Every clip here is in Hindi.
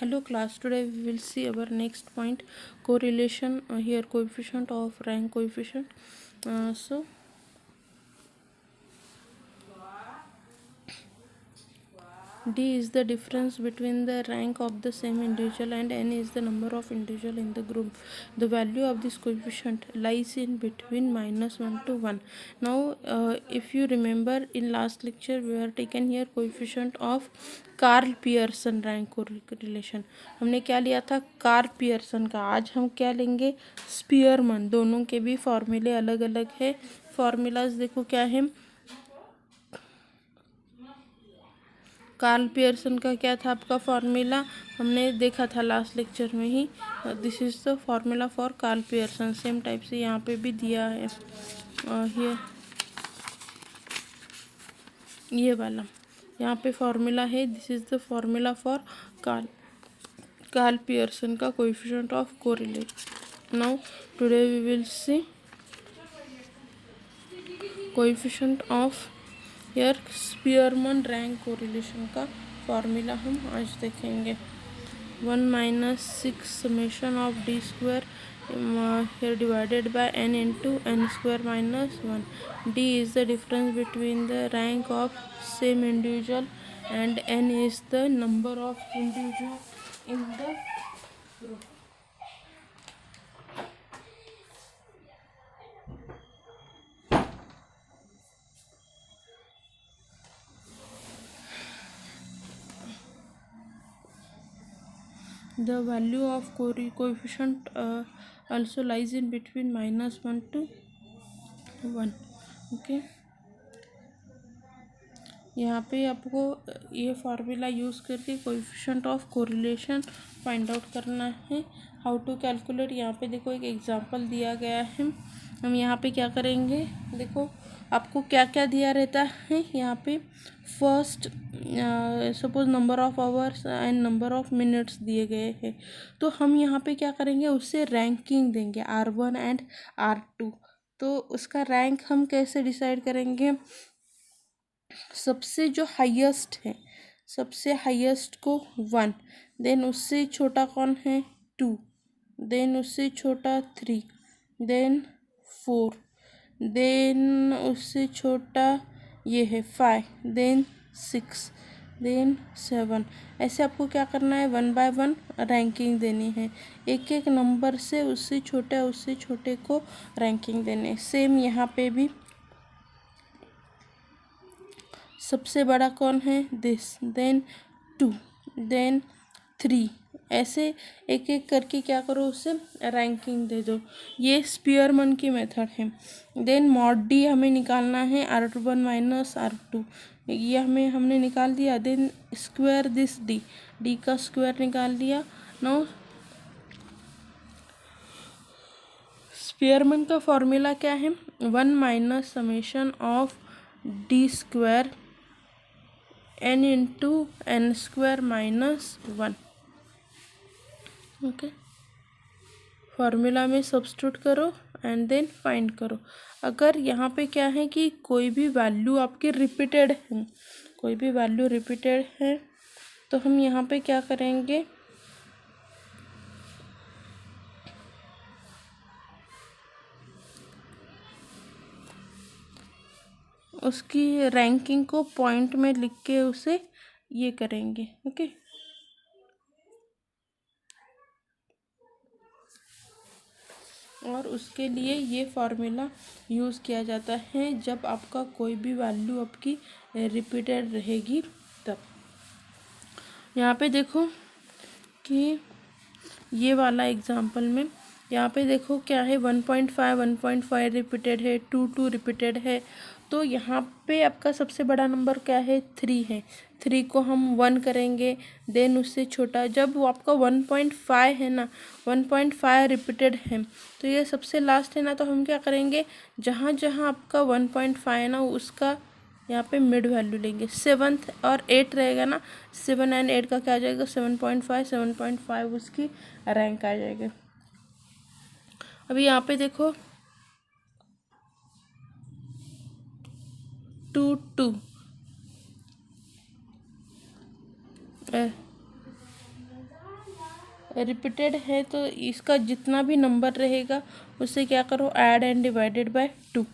Hello class, today we will see our next point, correlation. Here coefficient of rank coefficient. So D is the difference between the rank of the same individual and N is the number of individual in the group. The value of this coefficient lies in between -1 to 1. Now if you remember in last lecture we have taken here coefficient of Karl Pearson rank correlation. हमने क्या लिया था? कार्ल पियर्सन का. आज हम क्या लेंगे? स्पीयरमन. दोनों के भी फॉर्मूले अलग अलग है. फॉर्मूलाज देखो क्या है. कार्ल पियर्सन का क्या था आपका फॉर्मूला? हमने देखा था लास्ट लेक्चर में ही. This is the formula for Karl Pearson. Same type से यहाँ पे भी दिया है. ये वाला यहाँ पे फॉर्मूला है. This is the formula for Karl Pearson का coefficient of correlation. Now today we will see coefficient of यार स्पीयरमन रैंक कोरिलेशन का फॉर्मूला हम आज देखेंगे. 1 - 6 summation of d square here divided by n into n square minus 1. D is the difference between the rank of same individual and n is the number of individual in the group. The value of coefficient also lies in between -1 to 1. Okay, यहाँ पे आपको ये फार्मूला यूज़ करके coefficient of correlation find out करना है. How to calculate? यहाँ पे देखो एक एग्जांपल दिया गया है. हम यहाँ पे क्या करेंगे? देखो आपको क्या क्या दिया रहता है यहाँ पे. First suppose number of hours and number of minutes दिए गए हैं. तो हम यहाँ पे क्या करेंगे? उससे रैंकिंग देंगे R1 एंड R2. तो उसका रैंक हम कैसे डिसाइड करेंगे? सबसे जो हाईएस्ट है, सबसे हाईएस्ट को 1, देन उससे छोटा कौन है? 2, देन उससे छोटा 3, देन 4, देन उससे छोटा ये है 5, देन 6, देन 7. ऐसे आपको क्या करना है? 1 बाय 1 रैंकिंग देनी है. एक एक नंबर से उससे छोटे को रैंकिंग देने. सेम यहाँ पे भी सबसे बड़ा कौन है? This, then 2, then 3. ऐसे एक एक करके क्या करो? उससे रैंकिंग दे दो. ये स्पीयरमन की मेथड है. देन मॉड डी हमें निकालना है. R1 माइनस R2 ये हमने निकाल दिया. Then square this D, D का स्क्वायर निकाल लिया. नो स्पीयरमन का फॉर्मूला क्या है? 1 minus summation of D square n into n square minus 1. Okay, formula में सब्स्टिट्यूट करो एंड देन फाइंड करो. अगर यहाँ पे क्या है कि कोई भी वैल्यू आपकी रिपीटेड है, कोई भी वैल्यू रिपीटेड है, तो हम यहाँ पे क्या करेंगे? उसकी रैंकिंग को पॉइंट में लिख के उसे ये करेंगे. ओके, और उसके लिए ये फार्मूला यूज़ किया जाता है जब आपका कोई भी वैल्यू आपकी रिपीटेड रहेगी तब. यहाँ पे देखो कि ये वाला एग्जांपल में यहाँ पे देखो क्या है. 1.5 रिपीटेड है, 2 रिपीटेड है. तो यहाँ पे आपका सबसे बड़ा नंबर क्या है? 3 है. 3 को हम 1 करेंगे. देन उससे छोटा जब वो आपका 1.5 है ना, 1.5 रिपीटेड है, तो ये सबसे लास्ट है ना. तो हम क्या करेंगे? जहाँ जहाँ आपका 1.5 है ना, उसका यहाँ पे मिड वैल्यू लेंगे. 7th और 8 रहेगा ना, 7 एंड 8 का क्या आ जाएगा? 7.5 उसकी रैंक आ जाएगा. अभी यहाँ पे देखो 2 2 रिपीटेड है तो इसका जितना भी नंबर रहेगा उससे क्या करो, ऐड एंड डिवाइडेड बाय 2।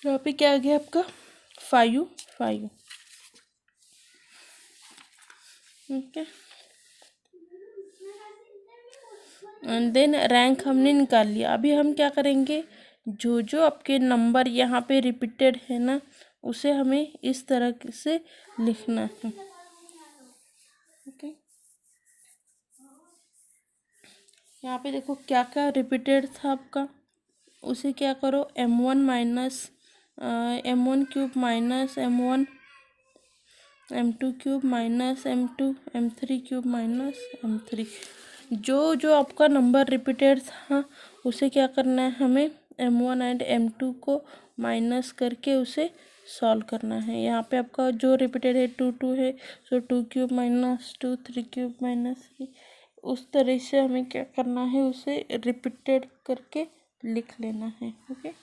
यहाँ पे क्या आ गया आपका 5 5। ओके, एंड देन रैंक हमने निकाल लिया। अभी हम क्या करेंगे, जो जो आपके नंबर यहाँ पे रिपीटेड है ना, उसे हमें इस तरह से लिखना है। ओके, यहाँ पे देखो क्या क्या रिपीटेड था आपका, उसे क्या करो, m1 minus m1 cube minus m1, m2 cube minus m2, m3 cube minus m3। जो जो आपका नंबर रिपीटेड था उसे क्या करना है, हमें m1 एंड m2 को माइनस करके उसे सॉल्व करना है। यहाँ पे आपका जो रिपीटेड है 2 2 है, सो 2 क्यूब माइनस 2, 3 क्यूब माइनस 3। उस तरह से हमें क्या करना है, उसे रिपीटेड करके लिख लेना है। ओके,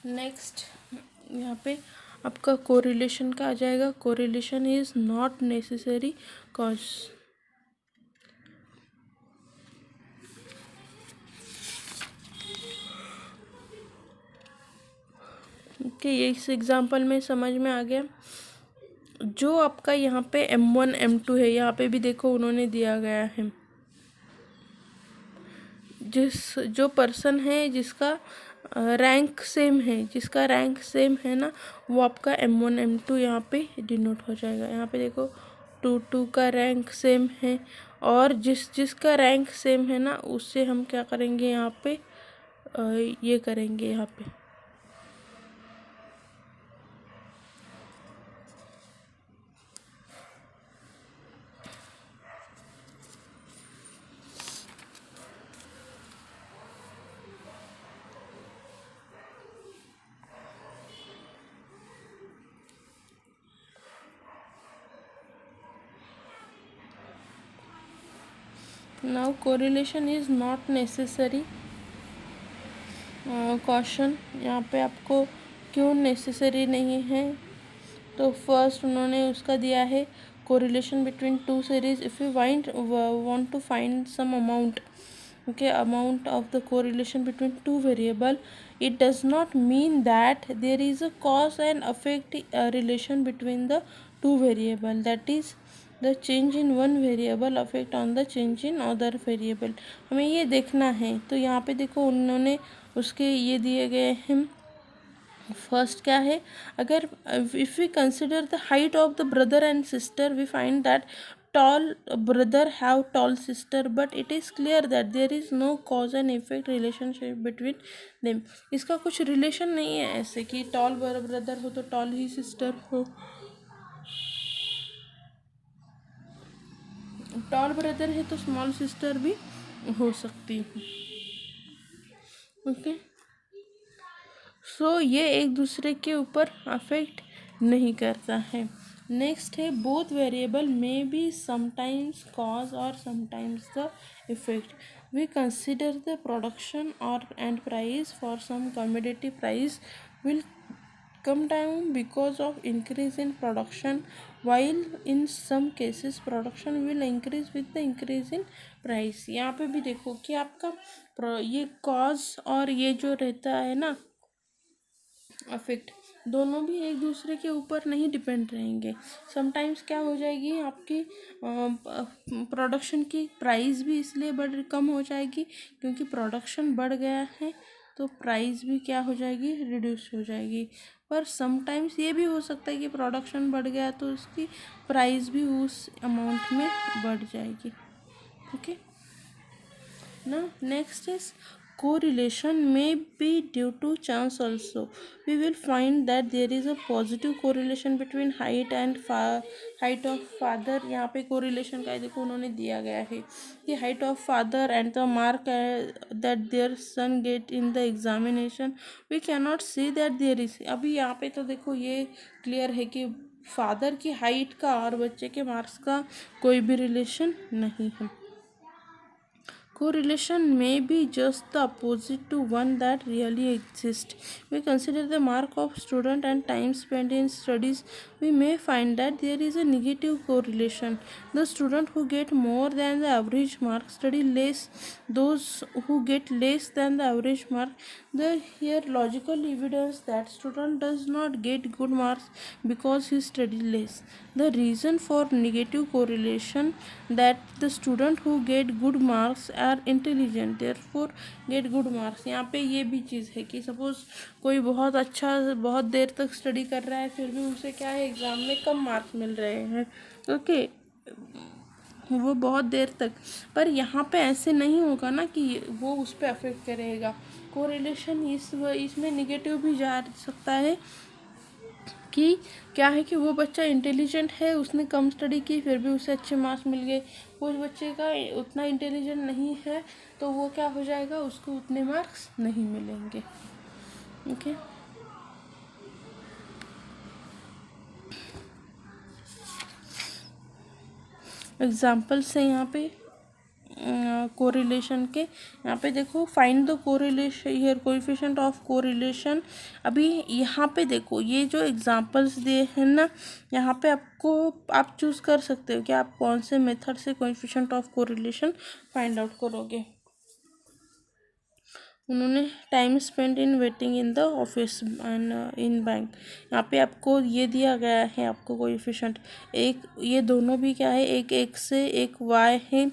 नेक्स्ट यहाँ पे आपका कोरिलेशन का आ जाएगा। Correlation is not necessary cause, okay, ये इस एग्जांपल में समझ में आ गया। जो आपका यहाँ पे m1 m2 है, यहाँ पे भी देखो उन्होंने दिया गया है, जो पर्सन है जिसका रैंक सेम है, जिसका रैंक सेम है ना, वो आपका m1 m2 यहाँ पे डिनोट हो जाएगा। यहाँ पे देखो 2 2 का रैंक सेम है, और जिसका रैंक सेम है ना, उससे हम क्या करेंगे, यहाँ पे ये करेंगे यहाँ पे। Now correlation is not necessary question. यहाँ पे आपको क्यों नेसेसरी नहीं है, तो फर्स्ट उन्होंने उसका दिया है correlation between two series. If you want to find some amount, okay, amount of the correlation between two variable, it does not mean that there is a cause and effect relation between the two variable, that is the change in one variable affect on the change in other variable। हमें ये देखना है। तो यहाँ पे देखो उन्होंने उसके ये दिए गए हैं। फर्स्ट क्या है, अगर if we consider the height of the brother and sister, we find that tall brother have tall sister, but it is clear that there is no cause and effect relationship between them। इसका कुछ रिलेशन नहीं है ऐसे कि टॉल ब्रदर हो तो टॉल ही सिस्टर हो, टॉल ब्रदर है तो स्मॉल सिस्टर भी हो सकती है। ओके, सो ये एक दूसरे के ऊपर अफेक्ट नहीं करता है। नेक्स्ट है, बोथ वेरिएबल में बी समटाइम्स कॉज और sometimes the effect. We consider the production और and price for some commodity price will come down because of increase in production, while in some cases production will increase with the increase in price। यहाँ पे भी देखो कि आपका ये कॉज और ये जो रहता है ना अफेक्ट, दोनों भी एक दूसरे के ऊपर नहीं डिपेंड रहेंगे। समटाइम्स क्या हो जाएगी, आपकी प्रोडक्शन की प्राइस भी इसलिए कम हो जाएगी क्योंकि प्रोडक्शन बढ़ गया है, तो प्राइस भी क्या हो जाएगी, रिड्यूस हो जाएगी। पर समटाइम्स ये भी हो सकता है कि प्रोडक्शन बढ़ गया तो उसकी प्राइस भी उस अमाउंट में बढ़ जाएगी। ओके ना, next is correlation may be due to chance also. We will find that there is a positive correlation between height of father. यहाँ पे correlation का देखो उन्होंने दिया गया है कि height of father and the mark that their son get in the examination. We cannot say that there is. अभी यहाँ पे तो देखो ये clear है कि फादर की हाइट का और बच्चे के मार्क्स का कोई भी रिलेशन नहीं है. Correlation may be just the opposite to one that really exists. We consider the mark of student and time spent in studies. We may find that there is a negative correlation. The student who get more than the average mark study less. Those who get less than the average mark, there here logical evidence that student does not get good marks because he study less. The reason for negative correlation that the student who get good marks are intelligent therefore get good marks. यहाँ पे ये भी चीज़ है कि सपोज कोई बहुत अच्छा बहुत देर तक स्टडी कर रहा है फिर भी उसे क्या है एग्ज़ाम में कम मार्क्स मिल रहे हैं. ओके वो बहुत देर तक, पर यहाँ पे ऐसे नहीं होगा ना कि वो उस पर अफेक्ट करेगा. कोरिलेशन इसमें निगेटिव भी जा सकता है कि क्या है कि वो बच्चा इंटेलिजेंट है, उसने कम स्टडी की फिर भी उसे अच्छे मार्क्स मिल गए. कुछ बच्चे का उतना इंटेलिजेंट नहीं है तो वो क्या हो जाएगा, उसको उतने मार्क्स नहीं मिलेंगे. ओके एग्जाम्पल्स हैं यहाँ पे कोरिलेशन के. यहाँ पे देखो find the correlation here coefficient of correlation. अभी यहाँ पे देखो ये जो एग्जांपल्स दिए हैं ना, यहाँ पे आप चूज़ कर सकते हो कि आप कौन से मेथड से coefficient of correlation find out करोगे. उन्होंने time spend in waiting in the office and in bank. यहाँ पे आपको ये दिया गया है आपको कोएफिशिएंट एक, ये दोनों भी क्या है एक x से एक y है.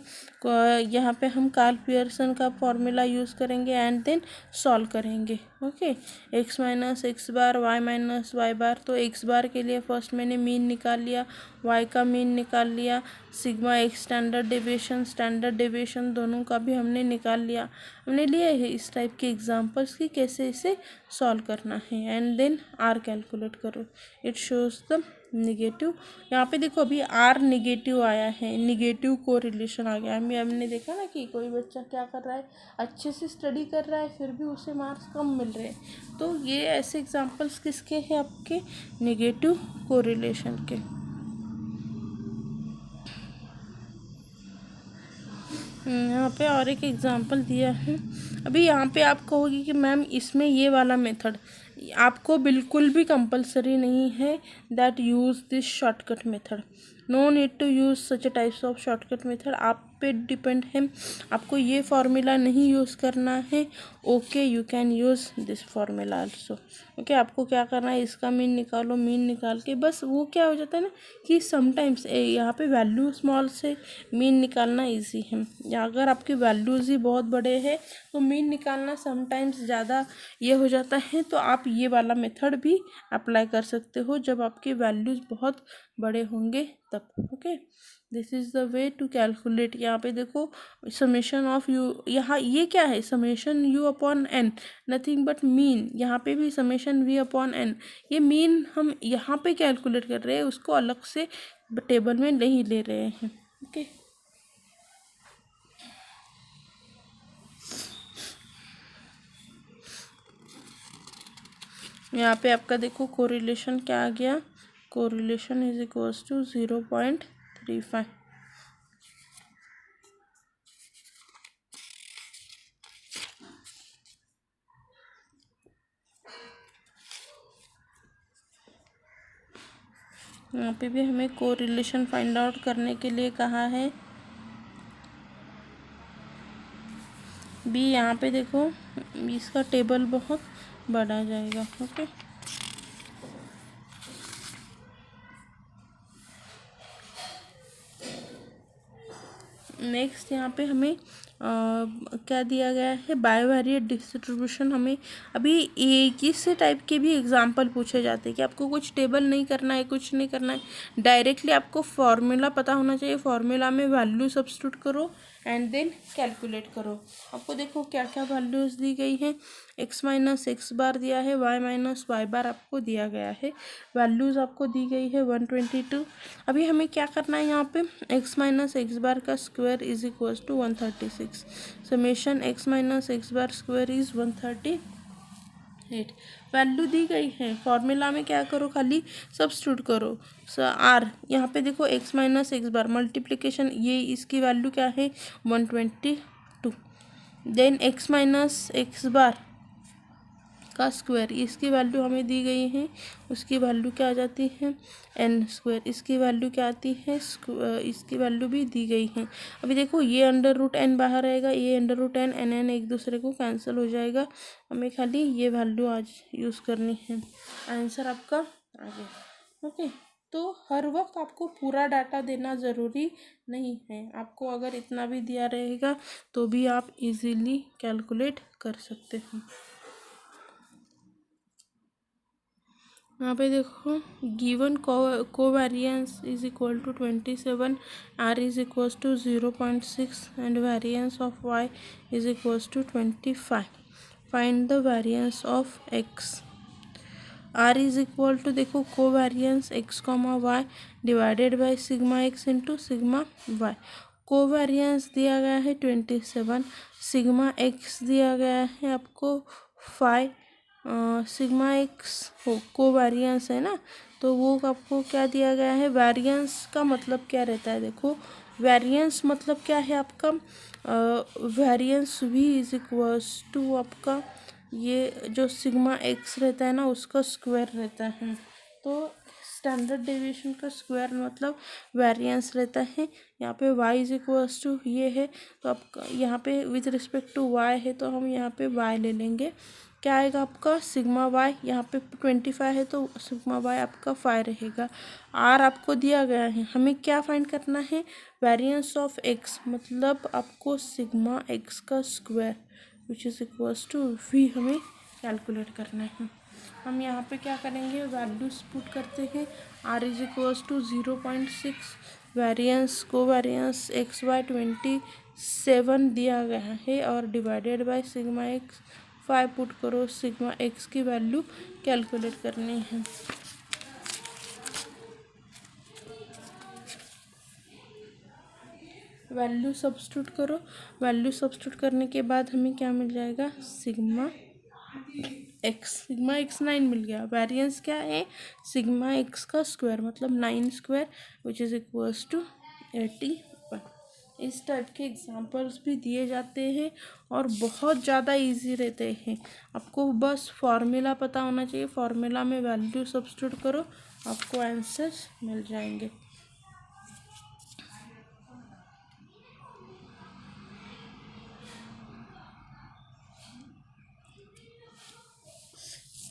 यहाँ पे हम कार्ल पियर्सन का फॉर्मूला यूज़ करेंगे एंड देन सॉल्व करेंगे. ओके x माइनस एक्स बार y माइनस वाई बार. तो x बार के लिए फर्स्ट मैंने मीन निकाल लिया, y का मीन निकाल लिया, सिग्मा x स्टैंडर्ड डेविएशन दोनों का भी हमने निकाल लिया. हमने लिए है इस टाइप के एग्जांपल्स की कैसे इसे सॉल्व करना है एंड देन r कैलकुलेट करो. It shows the negative. यहाँ पे देखो अभी r निगेटिव आया है, निगेटिव कोरिलेशन आ गया. हमने देखा ना कि कोई बच्चा क्या कर रहा है, अच्छे से स्टडी कर रहा है फिर भी उसे मार्क्स कम मिल रहे हैं. तो ये ऐसे एग्जांपल्स किसके हैं, आपके निगेटिव कोरिलेशन के. यहाँ पे और एक एग्जांपल दिया है. अभी यहाँ पे आप कहोगे कि मैम इसमें ये वाला मेथड आपको बिल्कुल भी कंपलसरी नहीं है that use this shortcut method. No need to use such types of shortcut method. आप पे डिपेंड है, आपको ये फार्मूला नहीं यूज़ करना है. Okay you can use this formula also. Okay आपको क्या करना है, इसका मीन निकालो, मीन निकाल के बस वो क्या हो जाता है ना कि समटाइम्स यहाँ पे वैल्यू स्मॉल से मीन निकालना इजी है. या अगर आपकी वैल्यूज़ ही बहुत बड़े हैं तो मीन निकालना समटाइम्स ज़्यादा ये हो जाता है. तो आप ये वाला मेथड भी अप्लाई कर सकते हो जब आपके वैल्यूज़ बहुत बड़े होंगे तब. Okay this is the way to calculate. यहाँ पे देखो समेशन ऑफ यू, यहाँ ये क्या है summation U upon N, nothing but mean. यहाँ पे भी समेशन वी अपॉन एन. ये मीन हम यहाँ पे कैलकुलेट कर रहे हैं, उसको अलग से टेबल में नहीं ले रहे हैं. ओके यहाँ पे आपका देखो कोरिलेशन क्या आ गया, कोरिलेशन इज इक्वल्स टू 0.35. यहाँ पे भी हमें कोरिलेशन फाइंड आउट करने के लिए कहा है. बी यहाँ पे देखो इसका टेबल बहुत बड़ा जाएगा. ओके नेक्स्ट यहाँ पे हमें क्या दिया गया है, बाइवेरिएट डिस्ट्रीब्यूशन। हमें अभी एक इस टाइप के भी एग्जाम्पल पूछे जाते हैं कि आपको कुछ टेबल नहीं करना है, कुछ नहीं करना है, डायरेक्टली आपको फॉर्मूला पता होना चाहिए, फॉर्मूला में वैल्यू सब्स्टिट्यूट करो एंड देन कैलकुलेट करो। आपको देखो क्या क्या वैल्यूज़ दी गई हैं, x माइनस एक्स बार दिया है, y माइनस वाई बार आपको दिया गया है, वैल्यूज़ आपको दी गई है 122। अभी हमें क्या करना है यहाँ पे, x माइनस एक्स बार का square is equals to 136, summation x minus x bar square is 138। Value दी गई है, फॉर्मूला में क्या करो, खाली सब्स्टिट्यूट करो। आर यहाँ पे देखो x माइनस एक्स बार मल्टीप्लिकेशन, ये इसकी वैल्यू क्या है 122, then x minus x bar का स्क्वायर, इसकी वैल्यू हमें दी गई है, उसकी वैल्यू क्या आ जाती है एन स्क्वायर, इसकी वैल्यू क्या आती है, इसकी वैल्यू भी दी गई है। अभी देखो ये अंडर रूट एन बाहर आएगा, ये under root N N N एक दूसरे को कैंसिल हो जाएगा, हमें खाली ये वैल्यू आज यूज़ करनी है, आंसर आपका आ गया। ओके, तो हर वक्त आपको पूरा डाटा देना ज़रूरी नहीं है, आपको अगर इतना भी दिया रहेगा तो भी आप इजीली कैलकुलेट कर सकते हैं। यहाँ पे देखो given covariance is equal to 27, r is equals to 0.6 and variance of y is equals to 25। Find the variance of x. R is equal to देखो covariance x comma y divided by sigma x into sigma y. Covariance दिया गया है 27, सिग्मा एक्स दिया गया है आपको 5, सिग्मा एक्स हो कोवेरियंस है ना, तो वो आपको क्या दिया गया है, वेरियंस का मतलब क्या रहता है, देखो वेरियंस मतलब क्या है आपका, variance V is equals to आपका ये जो सिग्मा एक्स रहता है ना उसका स्क्वायर रहता है, तो स्टैंडर्ड डेविएशन का स्क्वायर मतलब वेरिएंस रहता है। यहाँ पे y इज इक्वल्स टू ये है, तो आपका यहाँ पे विथ रिस्पेक्ट टू y है तो हम यहाँ पे y ले लेंगे, क्या आएगा आपका सिग्मा y, यहाँ पे 25 है तो सिग्मा y आपका 5 रहेगा। r आपको दिया गया है, हमें क्या फाइंड करना है, वेरिएंस ऑफ x मतलब आपको सिग्मा x का square which is equals to v हमें कैलकुलेट करना है। हम यहाँ पे क्या करेंगे, वैल्यूज पुट करते हैं, r is equals to 0.6, variance covariance XY 27 दिया गया है और divided by sigma x 5 put करो, सिग्मा x की वैल्यू कैलकुलेट करनी है। वैल्यू सब्स्टिट्यूट करो, वैल्यू सब्स्टिट्यूट करने के बाद हमें क्या मिल जाएगा, सिग्मा एक्स 9 मिल गया। वेरिएंस क्या है, सिग्मा एक्स का स्क्वायर मतलब 9 square which is equals to 81। इस टाइप के एग्जांपल्स भी दिए जाते हैं और बहुत ज़्यादा इजी रहते हैं, आपको बस फॉर्मूला पता होना चाहिए, फॉर्मूला में वैल्यू सब्स्टिट्यूट करो आपको आंसर्स मिल जाएंगे।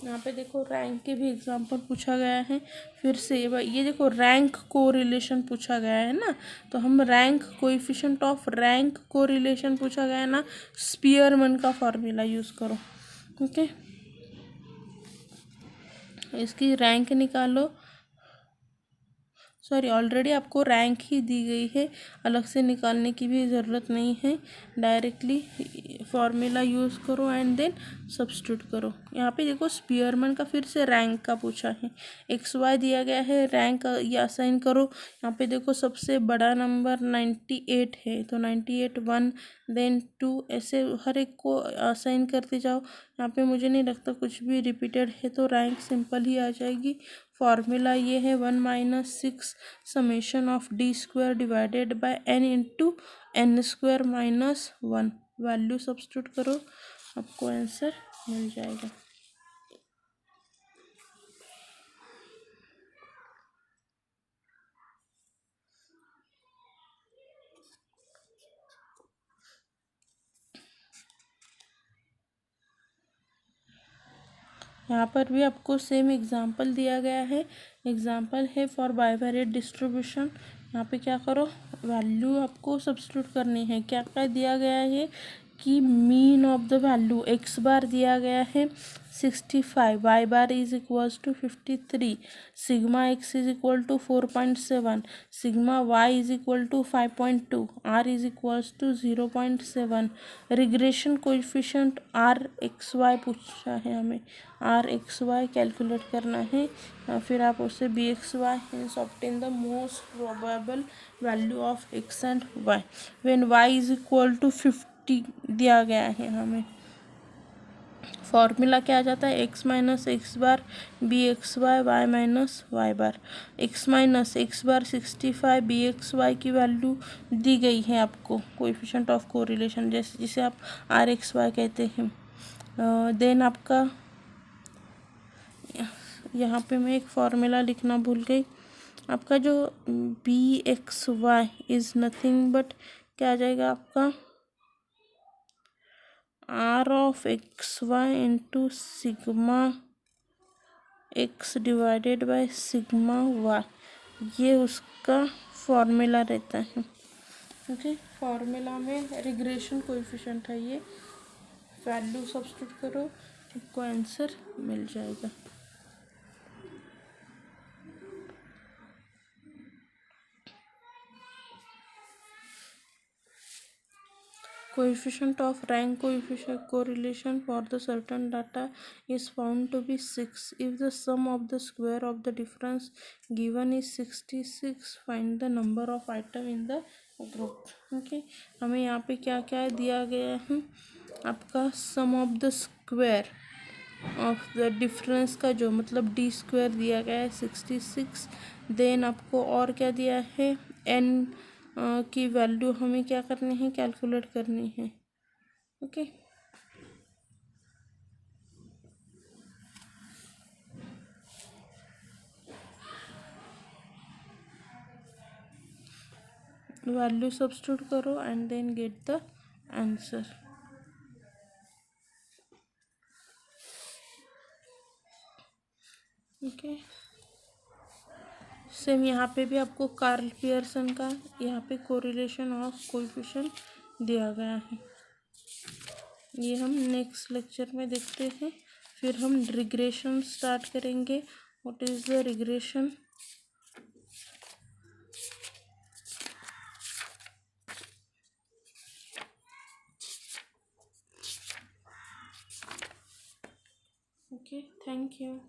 यहाँ पे देखो रैंक के भी एग्जांपल पूछा गया है, फिर से ये देखो रैंक कोरिलेशन पूछा गया है ना, तो हम rank coefficient of rank correlation पूछा गया है ना, स्पीयरमैन का फॉर्मूला यूज़ करो। ओके, इसकी रैंक निकालो, सॉरी ऑलरेडी आपको रैंक ही दी गई है, अलग से निकालने की भी ज़रूरत नहीं है, डायरेक्टली फॉर्मूला यूज़ करो एंड देन सब्स्टिट्यूट करो। यहाँ पे देखो स्पीयरमैन का फिर से रैंक का पूछा है, XY दिया गया है, रैंक ये असाइन करो। यहाँ पे देखो सबसे बड़ा नंबर 98 है तो 98 1 देन 2 ऐसे हर एक को असाइन करते जाओ। यहाँ पे मुझे नहीं लगता कुछ भी रिपीटेड है तो रैंक सिंपल ही आ जाएगी। फॉर्मूला ये है 1 - 6 summation of D square divided by n into n square minus 1। Value substitute करो आपको आंसर मिल जाएगा। यहाँ पर भी आपको सेम एग्जाम्पल दिया गया है, एग्जाम्पल है फॉर बाइवेरिएट डिस्ट्रीब्यूशन। यहाँ पे क्या करो, वैल्यू आपको सब्स्टिट्यूट करनी है। क्या क्या दिया गया है कि mean of the value x bar दिया गया है 65, y bar is equals to 53, sigma x is equal to 4.7, sigma y is equal to 5.2, r is equals to 0.7, regression coefficient r x y पूछा है हमें, आर एक्स वाई कैलकुलेट करना है, फिर आप उससे B x Y hence obtain the most probable value of X and Y when Y is equal to 50 दिया गया है हमें। फॉर्मूला क्या आ जाता है x minus x bar b x y y minus y bar, x minus x bar 65 b x y की वैल्यू दी गई है आपको कोएफिशिएंट ऑफ कोरिलेशन जैसे जिसे आप आर एक्स वाई कहते हैं। देन आपका यहाँ पे मैं एक फॉर्मूला लिखना भूल गई, आपका जो B x Y is nothing but क्या आ जाएगा आपका R of X Y into sigma X divided by sigma Y, ये उसका फॉर्मूला रहता है। ओके, फॉर्मूला में रिग्रेशन कोएफिशिएंट है ये, वैल्यू सब्स्टिट्यूट करो आपको आंसर मिल जाएगा। Coefficient of rank coefficient correlation for the certain data is found to be 6 if the sum of the square of the difference given is 66, find the number of item in the group। Okay, हमें यहाँ पे क्या क्या दिया गया है, आपका sum of the square of the difference का जो मतलब डी स्क्वायर दिया गया है 66, देन आपको और क्या दिया है एन की वैल्यू हमें क्या करनी है कैलकुलेट करनी है। ओके, वैल्यू सब्स्टिट्यूट करो and then get the answer. Okay, same यहाँ पे भी आपको कार्ल पियर्सन का यहाँ पे कोरिलेशन ऑफ कोएफिशिएंट दिया गया है, ये हम नेक्स्ट लेक्चर में देखते हैं। फिर हम रिग्रेशन स्टार्ट करेंगे। What is the regression? Okay, thank you.